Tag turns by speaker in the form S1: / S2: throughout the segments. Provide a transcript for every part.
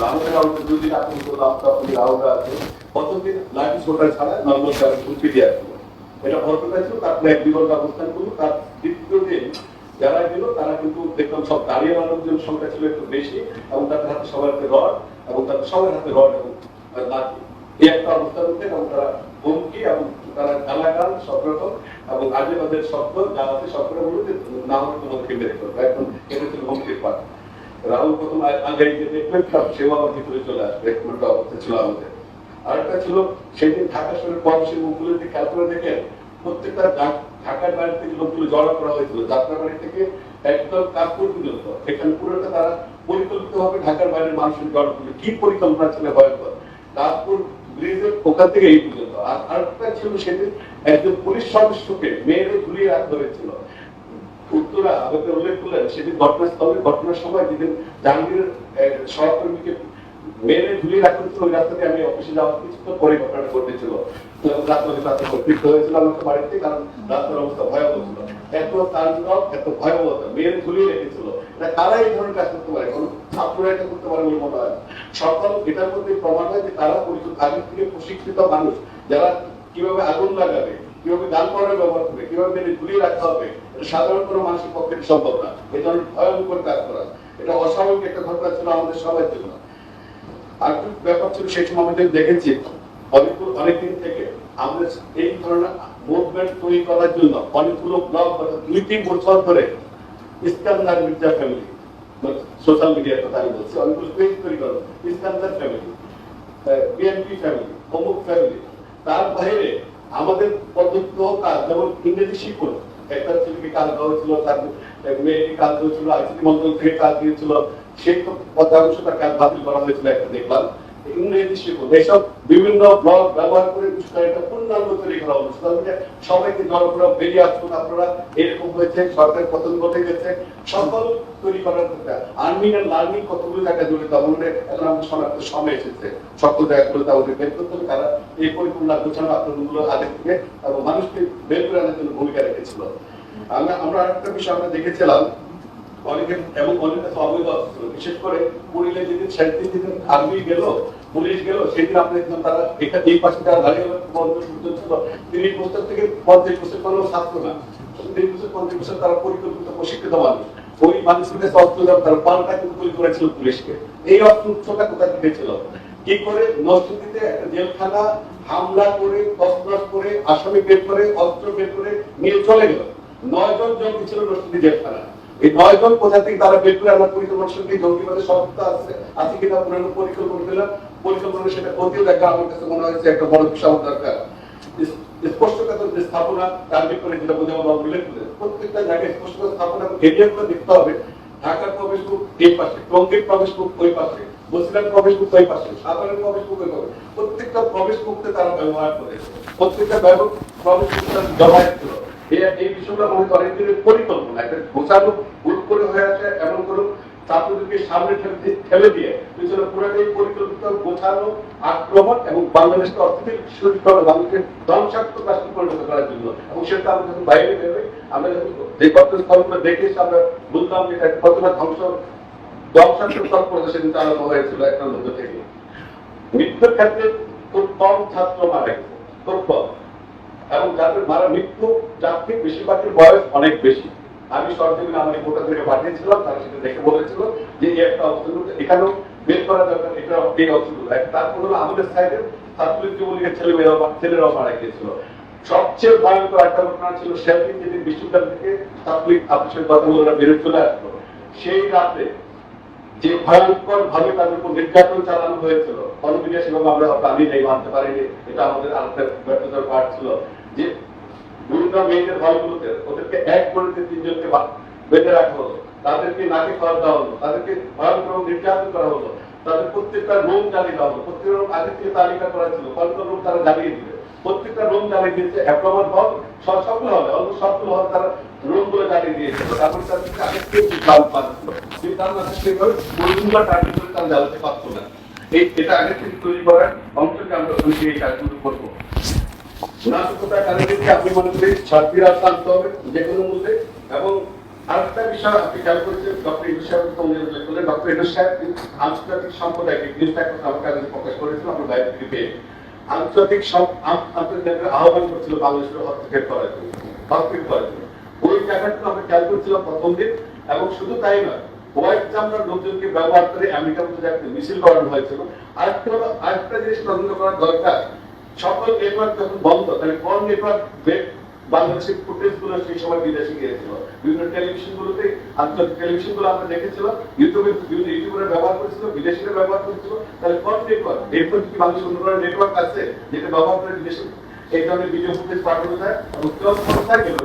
S1: ছিল। আমাদের রাউন্ডে 2 দিন আতঙ্ক করলাম, তখন রাউন্ডে আছে প্রথমদিন লাঠি ছোটা ছাড়া নর্মাল ঘুরতে দিয়ে আসলো। এটা ভরপুরটা ছিল। তারপরে 1-2 ঘন্টা অবস্থান করলো। তার দ্বিতীয় দিন যারা দিল তারা কিন্তু দেখলাম সব দাঁড়িয়ে মানুষজন সংখ্যা ছিল একটু বেশি, এবং তাদের হাতে সবার হাতে রড, এবং তাদের সবার হাতে রড এবং লাঠি। এই একটা অবস্থার মধ্যে এবং তারা হুমকি এবং তারা গালাগাল সব রকম এবং আজে বাজে শব্দ যা আছে সবগুলো বলতে না হলে তোমাদেরকে বের করবো। এখন এটা ছিল হুমকির পাঠ। রাহুল প্রথম আগে যে দেখলেন সেও আমার ভিতরে চলে আসবে, একটা অবস্থা ছিল আমাদের। আরেকটা ছিল সেদিন ঢাকা শহরের পরশের মুখগুলো যদি খেয়াল করে দেখেন, প্রত্যেকটা ঢাকার বাড়ি থেকে লোকগুলো জড়ো করা হয়েছিল, যাত্রাবাড়ি থেকে একদম কাজপুর পর্যন্ত। এখানে পুরোটা তারা পরিকল্পিত ভাবে ঢাকার বাইরের মানুষের জড়ো করবে। কি পরিকল্পনা ছিল ভয়ঙ্কর! কাজপুর ব্রিজের ওখান থেকে এই পর্যন্ত। আর আরেকটা ছিল সেদিন একজন পুলিশ সদস্যকে মেয়েরে ঝুলিয়ে রাখতে হয়েছিল। উত্তরা আমাকে উল্লেখ করলেন সেদিন ঘটনাস্থলে ঘটনার সময় যেদিন জাহাঙ্গীরের সহকর্মীকে মেরে ঝুলিয়ে রাখতে হয়েছিল, ওই রাস্তাতে আমি অফিসে যাওয়ার কিছুক্ষণ পরে ঘটনাটা ঘটেছিল। উদ্বৃত্ত হয়েছিল আমাকে বাড়িতে, কারণ রাস্তার অবস্থা ভয়াবহ ছিল। এত তাণ্ডব, এত ভয়াবহতা, মেরে ঝুলিয়ে রেখেছিল। এটা কারা এই ধরনের কাজ করতে পারে? কোন ছাত্ররা এটা করতে পারে বলে মনে হয়? সকল এটার মধ্যে প্রমাণ হয় যে তারা আগে থেকে প্রশিক্ষিত মানুষ, যারা কিভাবে আগুন লাগাবে, কিভাবে গান করার ব্যবহার করবে, কিভাবে মেরে ঝুলিয়ে রাখতে হবে, এটা সাধারণ কোনো মানুষের পক্ষে সম্ভব না। এই ধরনের ভয়ঙ্কর কাজ করা, এটা অস্বাভাবিক একটা ঘটনা ছিল আমাদের সবার জন্য। আর একটু ব্যাপার ছিল সেই সময় আমাদের দেখেছি অনেকদিন থেকে আমাদের এই ধরনের মুভমেন্ট তৈরি করার জন্য অনেকগুলো ব্লগ 2-3 বছর ধরে ইস্কান্দার মির্জা ফ্যামিলি, সোশ্যাল মিডিয়ার কথা আমি বলছি, অনেকগুলো পেজ তৈরি করো, ইস্কান্দার ফ্যামিলি, বিএনপি ফ্যামিলি, অমুক ফ্যামিলি। তার বাইরে আমাদের পদ্ধতি কাজ, যেমন ইংরেজি শিখুন, একটা ছেলেকে কাজ দেওয়া হয়েছিল, তার মেয়েকে কাজ দিয়েছিল, আইসিটি মন্ত্রণালয় থেকে কাজ দিয়েছিল, সেই পদাংশ তার কাজ বাতিল করা হয়েছিল একটা দেখলাম। ইংরেজি শিখুন, এইসব বিভিন্ন ব্লগ ব্যবহার করে একটা পূর্ণাঙ্গ তৈরি করা হলো। সোশ্যাল মিডিয়া সবাইকে জনপ্রিয় বেরিয়ে আসুন, আপনারা এরকম হয়েছে, সরকার পতন ঘটে গেছে, সকল তৈরি করার কথা। আর্নিং এন্ড লার্নিং কতগুলো জায়গায় জড়িত, আমাদের এখন আমাদের শনাক্তের সময় এসেছে। সকল জায়গাগুলো আমাদের বের করতে হবে, তারা এই পরিপূর্ণ গোছানো আক্রমণগুলো আগে থেকে এবং মানুষকে বের করে আনার জন্য ভূমিকা রেখেছিল। আমরা আরেকটা বিষয় আমরা দেখেছিলাম, অনেকে এবং অনেক কাছে অবৈধ ছিল, বিশেষ করে পুরীলে যেদিন 37 দিন আর্মি গেল, পুলিশ গেল, সেদিন আপনি দেখলাম তারা এখানে এই পাশে তারা দাঁড়িয়ে ছিল। 30 বছর থেকে 50 বছর কোনো ছাত্র না, 30 বছর 50 বছর তারা পরিকল্পিত প্রশিক্ষিত মানুষ। ওই মানুষদের অস্ত্র তারা পাল্টা কিন্তু তৈরি করেছিল পুলিশকে। এই অস্ত্রটা কোথায় দিয়েছিল? কি করে নরসিংদীতে একটা জেলখানা হামলা করে, তছনছ করে, আসামি বের করে, অস্ত্র বের করে নিয়ে চলে গেল। 9 জন জঙ্গি ছিল নরসিংদী জেলখানা। এই 9 জন কোথা থেকে তারা বের করে আমার পরিকল্পনার সঙ্গে জঙ্গিবাদের সক্ষমতা আছে কিনা পুরনো পরিকল্পনা দিলাম, পরিকল্পনা সেটা ক্ষতিও দেখা আমার কাছে মনে হয়েছে একটা বড় বিষয় দরকার। স্পষ্টতা যে স্থাপনা টার্গেট করে যেটা বোঝা আমার উল্লেখ করে প্রত্যেকটা জায়গায় স্পষ্ট স্থাপনা এরিয়াগুলো দেখতে হবে। ঢাকার প্রবেশ মুখ এই পাশে, টঙ্গীর প্রবেশ মুখ ওই পাশে, বসিলার প্রবেশ মুখ ওই পাশে, সাভারের প্রবেশ মুখ ওই পাশে। প্রত্যেকটা প্রবেশ মুখতে তারা ব্যবহার করে, প্রত্যেকটা প্রবেশ মুখে জমায়েত ছিল। এই বিষয়গুলো আমাদের অনেকদিনের পরিকল্পনা, একটা গোছানো ভুল করে হয়ে আছে এমন কোনো ছাত্রদেরকে সামনে ঠেলে দিয়ে পিছনে পুরোটাই পরিকল্পিত গোছানো আক্রমণ এবং বাংলাদেশকে অর্থনৈতিক সুযোগ বাংলাদেশের ধ্বংসাত্মক রাষ্ট্র পরিণত করার জন্য। এবং সেটা আমরা যখন বাইরে বেরোই, আমরা যখন যে ঘটনাস্থলগুলো দেখে আমরা বুঝলাম যে কতটা ধ্বংসাত্মক তৎপরতা সেদিন চালানো হয়েছিল একটা মধ্যে থেকে। মৃত্যুর ক্ষেত্রে খুব কম ছাত্র মারা গেছে, খুব কম, এবং যাদের মারা মৃত্যু যাত্রী বেশিরভাগের বয়স অনেক বেশি। আমি সরজমিনে আমার গোটা থেকে পাঠিয়েছিলাম, তারা সেটা দেখে বলেছিল যে এই একটা অবস্থাগুলো এখানেও বের করা দরকার, এটা এই অবস্থাগুলো। তারপর হলো আমাদের সাইডের ছাত্রলীগ যুবলীগের ছেলেরাও মারা গিয়েছিল। সবচেয়ে ভয়ঙ্কর একটা ঘটনা ছিল সেদিন যেদিন বিশ্ববিদ্যালয় থেকে ছাত্রলীগ আপিসের কথাগুলোরা বেরোয় চলে আসলো, সেই রাতে যে ভয়ঙ্কর ভাবে তাদের উপর নির্যাতন চালানো হয়েছিল, কলমিডিয়া সেভাবে আমরা আমি নেই মানতে পারিনি, এটা আমাদের আরেকটা ব্যর্থতার পার্ট ছিল। যে বিভিন্ন মেয়েদের হলগুলোতে ওদেরকে এক করে 3 জনকে বেঁধে রাখা হলো, তাদেরকে নাকে খাওয়া দেওয়া হলো, তাদেরকে ভয়ঙ্কর নির্যাতন করা হলো, তাদের প্রত্যেকটা রুম জ্বালিয়ে দেওয়া হলো। প্রত্যেকটা রুম আগে থেকে তালিকা করা ছিল, কত রুম তারা জ্বালিয়ে দিবে, প্রত্যেকটা রুম জ্বালিয়ে দিয়েছে। একরকম হল সবগুলো হবে, অল্প সবগুলো হল তারা রুম গুলো জ্বালিয়ে দিয়েছিল। তারপরে তাদেরকে আগে থেকে টার্গেট করে তারা জ্বালাতে পারতো না। এটা আগে থেকে তৈরি করার অংশকে আমরা এই কাজগুলো করবো। নাশকতা কারণে আপনি মনে করি ছাত্রীরা আনতে হবে যে কোনো মূল্যে, এবং আরেকটা বিষয় আপনি খেয়াল করেছেন, ডক্টর ইউনূস সাহেব তো উল্লেখ করলেন, ডক্টর ইউনূস সাহেব আন্তর্জাতিক সম্প্রদায়কে নিউজটা আমার কাছে প্রকাশ করেছিল, আমরা বাইরে থেকে পেয়ে আন্তর্জাতিক আহ্বান করছিল বাংলাদেশের হস্তক্ষেপ করার জন্য, ওই জায়গাটা আমরা খেয়াল করছিলাম প্রথম দিন। এবং শুধু তাই নয়, হোয়াইট চামড়ার লোকজনকে ব্যবহার করে আমেরিকার মধ্যে যাতে মিছিল করানো হয়েছিল। আরেকটা জিনিস তদন্ত করার দরকার, সকল নেটওয়ার্ক যখন বন্ধ, তাহলে কোন নেটওয়ার্ক বাংলাদেশের ফুটেজ গুলো সেই সময় বিদেশে গিয়েছিল, বিভিন্ন টেলিভিশন গুলোতে, আন্তর্জাতিক টেলিভিশন গুলো আমরা দেখেছিল, ইউটিউবের ব্যবহার করেছিল, বিদেশিরা ব্যবহার করেছিল। তাহলে কোন নেটওয়ার্ক কি বাংলাদেশের অন্য কোনো নেটওয়ার্ক আছে যেটা ব্যবহার করে বিদেশে এই ধরনের ভিডিও ফুটেজ পাঠানো যায়?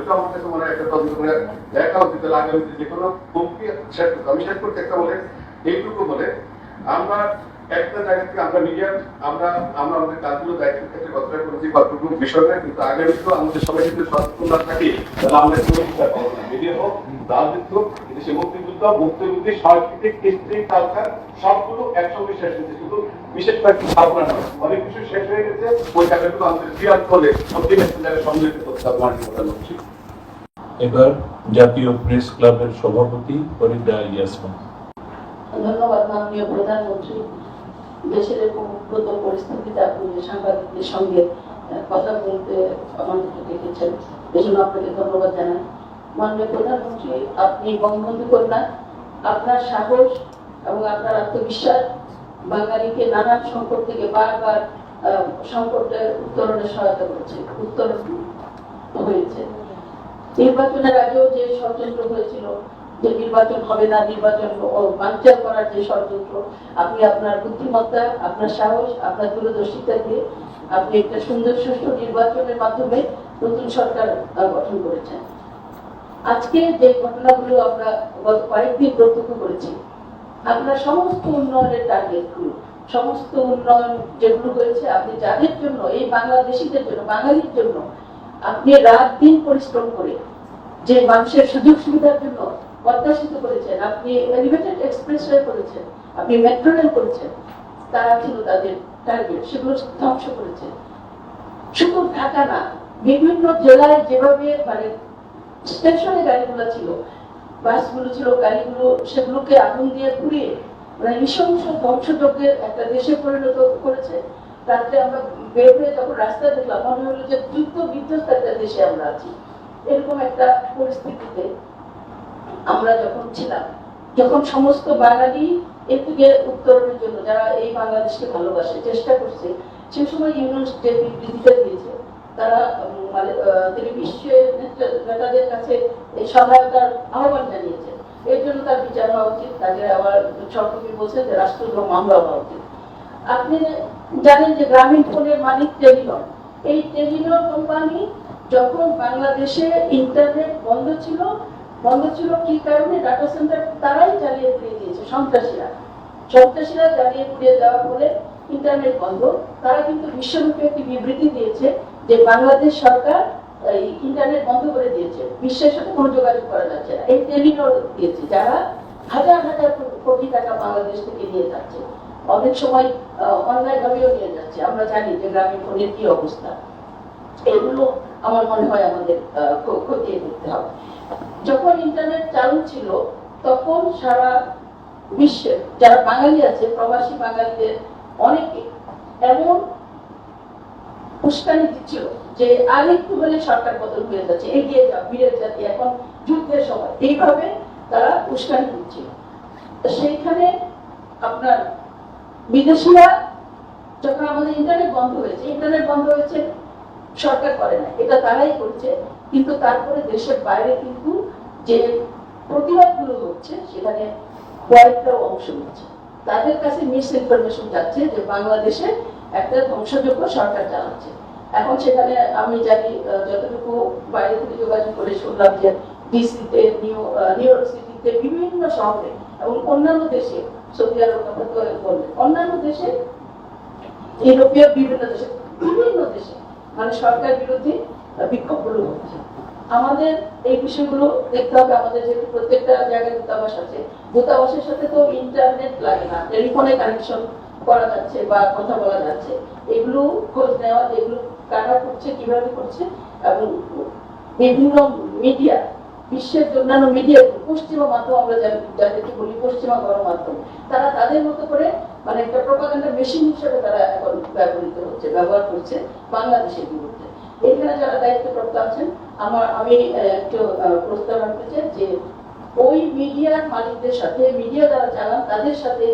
S1: এটা আমার কাছে মনে হয় একটা তদন্ত করে দেখা উচিত। আগামীতে যে কোনো হুমকি আমি শেষ করতে একটা বলে এইটুকু বলে, আমরা একটা জায়গা থেকে আমরা মিডিয়া আমরা আমাদের কাজগুলো দায়িত্বের ক্ষেত্রে কতটা করেছি কতটুকু বিষয় না, কিন্তু আগামীতেও আমাদের সবাই যদি সচেতন না থাকি তাহলে আমরা কোনো বিচার পাবো না। মিডিয়া হোক, রাজনীতি হোক, দেশে মুক্তিযুদ্ধ, মুক্তিযুদ্ধ, সাংস্কৃতিক, হিস্ট্রি, কালচার সবগুলো একসঙ্গে শেষ হয়েছে। শুধু বিশেষ কয়েকটি ভাবনা নয়, অনেক কিছু শেষ হয়ে গেছে। ওই জায়গাগুলো আমাদের ক্লিয়ার করে সত্যি জায়গায় সম্মিলিত করতে হবে।
S2: এবার জাতীয় প্রেস ক্লাবের সভাপতি ফরিদা ইয়াসমিন।
S3: ধন্যবাদ মাননীয় প্রধানমন্ত্রী। দেশের এরকম উদ্ভূত পরিস্থিতিতে আপনি সাংবাদিকদের সঙ্গে কথা বলতে আমাদেরকে ডেকেছেন, এজন্য আপনাকে ধন্যবাদ জানাই। মাননীয় প্রধানমন্ত্রী, আপনি বঙ্গবন্ধু কন্যা, আপনার সাহস এবং আপনার আত্মবিশ্বাস বাঙালিকে নানান সংকট থেকে বারবার সংকটের উত্তরণে সহায়তা করেছে, উত্তরণ হয়েছে। নির্বাচনের আগেও যে ষড়যন্ত্র হয়েছিল যে নির্বাচন হবে না, নির্বাচন বানচাল করার যে ষড়যন্ত্র, আপনি আপনার বুদ্ধিমত্তা, আপনার সাহস, আপনার দূরদর্শিতা দিয়ে আপনি একটা সুন্দর সুষ্ঠু নির্বাচনের মাধ্যমে নতুন সরকার গঠন করেছেন। আজকে যে ঘটনাগুলো আমরা গত কয়েকদিন প্রত্যক্ষ করেছি, আপনার সমস্ত উন্নয়নের টার্গেটগুলো, সমস্ত উন্নয়ন যেগুলো হয়েছে, আপনি যাদের জন্য, এই বাংলাদেশিদের জন্য, বাঙালির জন্য আপনি রাত দিন পরিশ্রম করে যে মানুষের সুযোগ সুবিধার জন্য প্রত্যাশিত করেছেন, আপনি এলিভেটেড এক্সপ্রেসওয়ে করেছেন, আপনি মেট্রো রেল করেছেন, তারা ছিল তাদের টার্গেট, সেগুলো ধ্বংস করেছে। শুধু ঢাকা না, বিভিন্ন জেলায় যেভাবে মানে স্টেশনে গাড়িগুলো ছিল, বাসগুলো ছিল, গাড়িগুলো, সেগুলোকে আগুন দিয়ে পুড়িয়ে মানে নৃশংস ধ্বংসযজ্ঞের একটা দেশে পরিণত করেছে। রাত্রে আমরা বের হয়ে যখন রাস্তায় দেখলাম, মনে হলো যে যুদ্ধ বিধ্বস্ত একটা দেশে আমরা আছি। এরকম একটা পরিস্থিতিতে আমরা যখন ছিলাম, যখন সমস্ত বাঙালি এর থেকে উত্তরণের জন্য যারা এই বাংলাদেশকে ভালোবাসে চেষ্টা করছে, সে সময় ইউনুস যে বিবৃতিটা দিয়েছে, তারা মানে তিনি বিশ্বের নেতাদের কাছে এই সহায়তার আহ্বান জানিয়েছে। এর জন্য তার বিচার হওয়া উচিত। তাকে আবার সরকারকে বলছেন যে রাষ্ট্রদ্রোহ মামলা হওয়া উচিত। আপনি জানেন যে গ্রামীণ ফোনের মালিক টেলিনর, এই টেলিনর কোম্পানি যখন বাংলাদেশে ইন্টারনেট বন্ধ ছিল কি কারণে? ডাটা সেন্টার তারাই জ্বালিয়ে পুড়িয়ে দিয়েছে, সন্ত্রাসীরা জ্বালিয়ে পুড়িয়ে দেওয়ার ফলে ইন্টারনেট বন্ধ। তারা কিন্তু বিশ্বব্যাপী একটি বিবৃতি দিয়েছে যে বাংলাদেশ সরকার ইন্টারনেট বন্ধ করে দিয়েছে, বিশ্বের সাথে কোনো যোগাযোগ করা যাচ্ছে না। এই টেলিনর দিয়েছে, যারা হাজার হাজার কোটি টাকা বাংলাদেশ থেকে নিয়ে যাচ্ছে, অনেক সময় অনলাইন ভাবেও নিয়ে যাচ্ছে। আমরা জানি যে গ্রামীণ ফোনের কি অবস্থা। এগুলো আমার মনে হয় আমাদের খতিয়ে দেখতে হবে। যখন ইন্টারনেট চালু ছিল, তখন সারা বিশ্বে যারা বাঙালি আছে, প্রবাসী বাঙালিদের অনেকে এমন উস্কানি দিচ্ছিল যে আর একটু হলে সরকার পতন হয়ে যাচ্ছে, এগিয়ে যাও বীরের জাতি, এখন যুদ্ধের সময়, এইভাবে তারা উস্কানি দিচ্ছিল। সেইখানে আপনার বিদেশিরা যখন আমাদের ইন্টারনেট বন্ধ হয়েছে, সরকার করে না, এটা তারাই করছে। কিন্তু তারপরে দেশের বাইরে কিন্তু যে প্রতিবাদগুলো হচ্ছে, সেখানে কয়েকটাও অংশ নিচ্ছে। তাদের কাছে মিস ইনফরমেশন যাচ্ছে যে বাংলাদেশে একটা ধ্বংসযোগ্য সরকার চালাচ্ছে। এখন সেখানে আমি জানি, যতটুকু বাইরে থেকে যোগাযোগ করে শুনলাম যে ডিসিতে, নিউ ইয়র্ক সিটিতে, বিভিন্ন শহরে এবং অন্যান্য দেশে, সৌদি আরব কথা তো বললেন, অন্যান্য দেশে, ইউরোপীয় বিভিন্ন দেশে মানে সরকার বিরোধী বিক্ষোভগুলো হচ্ছে। আমাদের এই বিষয়গুলো দেখতে হবে। আমাদের যেহেতু প্রত্যেকটা জায়গায় দূতাবাস আছে, দূতাবাসের সাথে তো ইন্টারনেট লাগে না, টেলিফোনে কানেকশন করা যাচ্ছে বা কথা বলা যাচ্ছে। এগুলো খোঁজ নেওয়া, এগুলো কারা করছে, কিভাবে করছে, এবং বিভিন্ন মিডিয়া বিশ্বের অন্যান্য মিডিয়া, পশ্চিমা মাধ্যম আমরা যাদেরকে বলি পশ্চিমা গণমাধ্যম, তারা তাদের মতো করে মানে একটা প্রোপাগান্ডা মেশিন হিসেবে তারা এখন ব্যবহার করছে বাংলাদেশের বিরুদ্ধে। এখানে যারা দায়িত্বপ্রাপ্ত আছেন, আমি একটু প্রস্তাব রাখতে চাই যে ওই মিডিয়ার মালিকদের সাথে, মিডিয়া যারা চালান তাদের সাথে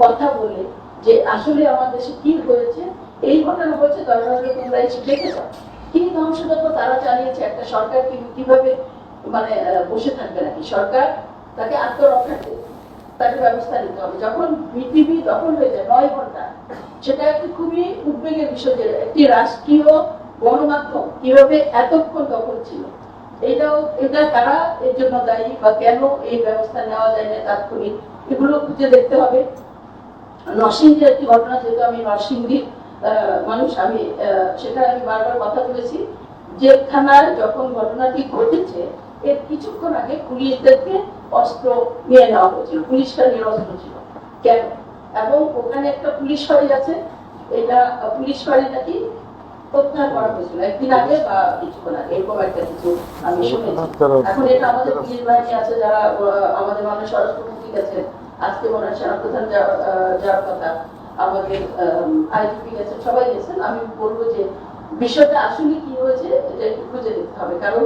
S3: কথা বলে যে আসলে আমার দেশে কি হয়েছে, এই ঘটনা হয়েছে, দরকার হলে তোমরা এসে দেখে যাও। কি ধ্বংসযজ্ঞ তারা চালিয়েছে, একটা সরকার কিভাবে মানে বসে থাকবে নাকি? সরকার তাকে আত্মরক্ষার্থে তাকে ব্যবস্থা নিতে হবে। যখন পৃথিবী দখল হয়ে যায় 9 ঘন্টা, সেটা একটা খুবই উদ্বেগের বিষয় যে একটি রাষ্ট্রীয় গণমাধ্যম কিভাবে এতক্ষণ দখল ছিল। এটা কারা এর জন্য দায়ী বা কেন এই ব্যবস্থা নেওয়া যায় না তাৎক্ষণিক, এগুলো খুঁজে দেখতে হবে। নরসিংদীর একটি ঘটনা, যেহেতু আমি নরসিংদীর মানুষ, আমি সেটা আমি বারবার কথা বলেছি। জেলখানায় যখন ঘটনাটি ঘটেছে এর কিছুক্ষণ আগে পুলিশদেরকে অস্ত্র নিয়ে নেওয়া হয়েছিল, পুলিশটা নিরস্ত্র ছিল কেন? এবং ওখানে একটা পুলিশ ফাঁড়ি আছে, এটা পুলিশ ফাঁড়ি নাকি প্রত্যাহার করা হয়েছিল একদিন আগে বা কিছুক্ষণ আগে, এরকম একটা কিছু আমি শুনেছি। এখন এটা আমাদের পুলিশ বাহিনী আছে, যারা আমাদের মাননীয় স্বরাষ্ট্রমন্ত্রী গেছেন, আজকে মনে হয় সেনাপ্রধান যাওয়ার কথা, আমাদের আইজিপি গেছেন, সবাই গেছেন। আমি বলবো যে বিষয়টা আসলে কি হয়েছে এটা একটু খুঁজে দেখতে হবে, কারণ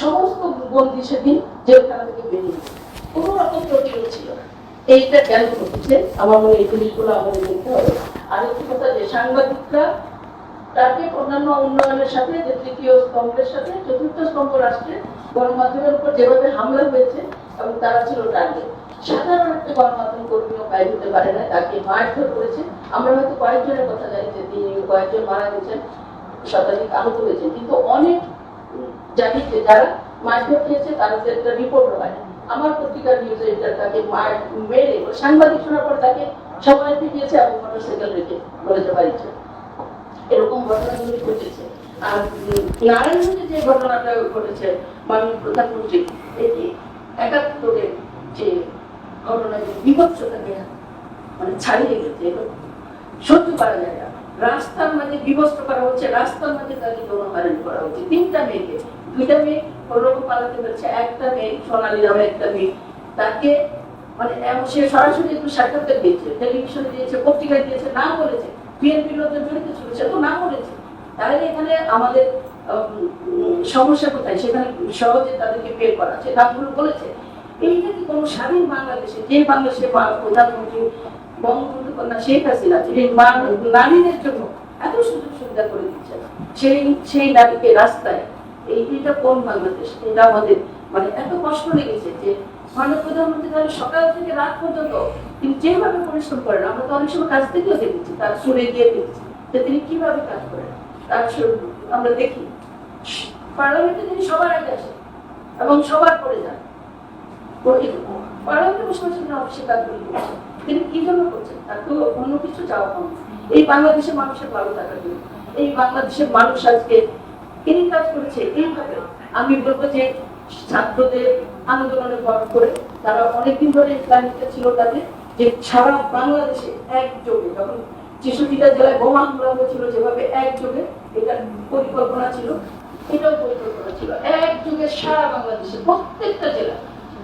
S3: সমস্ত বন্দী সেদিন জেলখানা থেকে বেরিয়ে কোনো রকম প্রতিরোধ ছিল না। এইটা কেন ঘটেছে আমার মনে হয় এই জিনিসগুলো আমাদের দেখতে হবে। আরেকটি কথা যে সাংবাদিকরা তাকে অন্যান্য উন্নয়নের সাথে, যে তৃতীয় স্তম্ভের সাথে চতুর্থ স্তম্ভ রাষ্ট্রে গণমাধ্যমের উপর যেভাবে হামলা হয়েছে এবং তারা ছিল টার্গেট, সাধারণ একটা গণমাধ্যম কর্মীও বাইরে হতে পারে না, তাকে মারধর করেছে। আমরা হয়তো কয়েকজনের কথা জানি যে তিনি কয়েকজন মারা গেছেন, শতাধিক আহত হয়েছে, কিন্তু অনেক জানি যে যারা মারধর খেয়েছে তাদের একটা রিপোর্ট হয়। আমার পত্রিকার নিউজে এটা তাকে মেরে সাংবাদিক শোনার পর তাকে সবাই দিয়েছে এবং মোটরসাইকেল রেখে বলেছে বাড়িতে। এরকম ঘটনাগুলি ঘটেছে। আর নারায়ণগঞ্জে যে ঘটনাটা ঘটেছে, মাননীয় প্রধানমন্ত্রী এটি ৭১-এর যে ঘটনাগুলি বিভৎসতাকে মানে ছাড়িয়ে গেছে, সহ্য করা যায় না। রাস্তার মাঝে বিভস্ত করা হচ্ছে, রাস্তার মাঝে তাকে যৌনহরণ করা হচ্ছে। 3টা মেয়েকে, 2টা মেয়ে কোনোরকম পালাতে পেরেছে, একটা মেয়ে সোনালী নামে একটা মেয়ে, তাকে মানে সে সরাসরি একটু সাক্ষাৎকার দিয়েছে, টেলিভিশনে দিয়েছে, পত্রিকায় দিয়েছে, নাম বলেছে বিএনপি লোকজন জড়িত ছিল, সে তো নাম বলেছে। তাহলে এখানে আমাদের সমস্যা কোথায়? সেখানে সহজে তাদেরকে বের করা, সে নামগুলো বলেছে। এইটা কি কোনো স্বাধীন বাংলাদেশে, যে বাংলাদেশে প্রধানমন্ত্রী বঙ্গবন্ধু কন্যা শেখ হাসিনা এই নারীদের জন্য এত সুযোগ সুবিধা করে দিচ্ছে, সেই নারীকে রাস্তায়, এইটা কোন বাংলাদেশ? এটা আমাদের মানে এত কষ্ট লেগেছে যে মাননীয় প্রধানমন্ত্রী তাহলে সকাল থেকে রাত পর্যন্ত তিনি যেভাবে পরিশ্রম করেন, আমরা তো অনেক সময় কাজ থেকেও দেখেছি, তার শুনে গিয়ে দেখছি যে তিনি কিভাবে কাজ করেন। তার আমরা দেখি পার্লামেন্টে তিনি সবার আগে আসেন এবং সবার পরে যান। পার্লামেন্টে বসে বসে তিনি অফিসে কাজগুলি করছেন, তিনি কি জন্য করছেন? তার তো অন্য কিছু চাওয়া কম। এই বাংলাদেশের মানুষের ভালো থাকার জন্য, এই বাংলাদেশের মানুষ আজকে তিনি কাজ করেছে এইভাবে। আমি বলবো যে ছাত্রদের আন্দোলনে ভর করে তারা অনেকদিন ধরে ইসলামিকটা ছিল তাদের, যে সারা বাংলাদেশে একযোগে, যখন ৬৬টা জেলায় বোমা হামলা হয়েছিল, যেভাবে একযোগে এটা পরিকল্পনা ছিল, এটাও পরিকল্পনা ছিল একযোগে সারা বাংলাদেশে প্রত্যেকটা জেলা,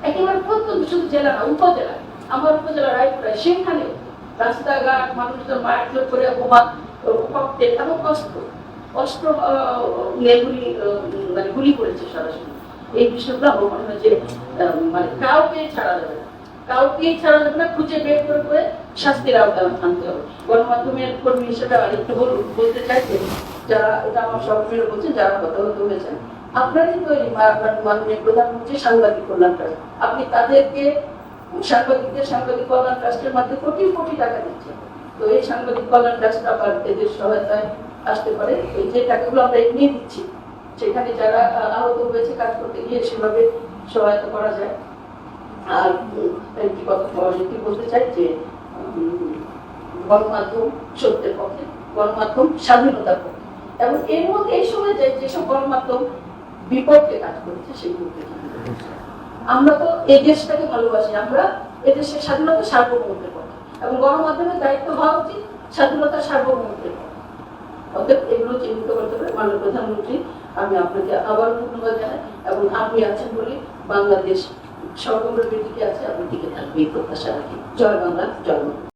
S3: একেবারে প্রত্যন্ত, শুধু জেলা না, উপজেলা, আমার উপজেলা রায়পুরায়, সেখানে রাস্তাঘাট মানুষজন মারধর করে বোমা ককটেল এবং অস্ত্র মানে গুলি করেছে সরাসরি। এই বিষয়গুলো আমার মনে হয় যে মানে কাউকেই ছাড়া যাবে না, কাউকেই ছাড়া যাবে না, খুঁজে বের করে শাস্তির আওতায় আনতে হবে। গণমাধ্যমের কর্মী হিসেবে আরেকটু বলতে চাইছি, যারা এটা আমার সহকর্মীরা বলছেন, যারা হতাহত হয়েছেন, আপনারই তৈরি মাননীয় প্রধানমন্ত্রী সাংবাদিক কল্যাণ ট্রাস্ট, আপনি তাদেরকে সাংবাদিকদের সাংবাদিক কল্যাণ ট্রাস্টের মাধ্যমে কোটি কোটি টাকা দিচ্ছেন। তো এই সাংবাদিক কল্যাণ ট্রাস্ট আবার এদের সহায়তায় আসতে পারে। এই যে টাকাগুলো আমরা এমনি দিচ্ছি, সেখানে যারা আহত হয়েছে কাজ করতে গিয়ে সেভাবে সহায়তা করা যায়। আর একটি কথা বলতে চাই যে গণমাধ্যম সত্যের পক্ষে, গণমাধ্যম স্বাধীনতার পক্ষে, এবং এর মধ্যে এই সময় যেসব গণমাধ্যম বিপক্ষে কাজ করেছে সেগুলোকে আমরা তো এই দেশটাকে ভালোবাসি, আমরা এদেশের স্বাধীনতা সার্বভৌমত্বের পক্ষে, এবং গণমাধ্যমের দায়িত্ব হওয়া উচিত স্বাধীনতা সার্বভৌমত্বের পক্ষে। অতএব এগুলো চিহ্নিত করতে পারে মাননীয় প্রধানমন্ত্রী। আমি আপনাকে আবার ধন্যবাদ জানাই, এবং আপনি আছেন বলে বাংলাদেশ সর্বমূল্যে টিকে আছে, আপনি টিকে থাকবে এই প্রত্যাশা রাখি। জয় বাংলা, জয় বাংলা।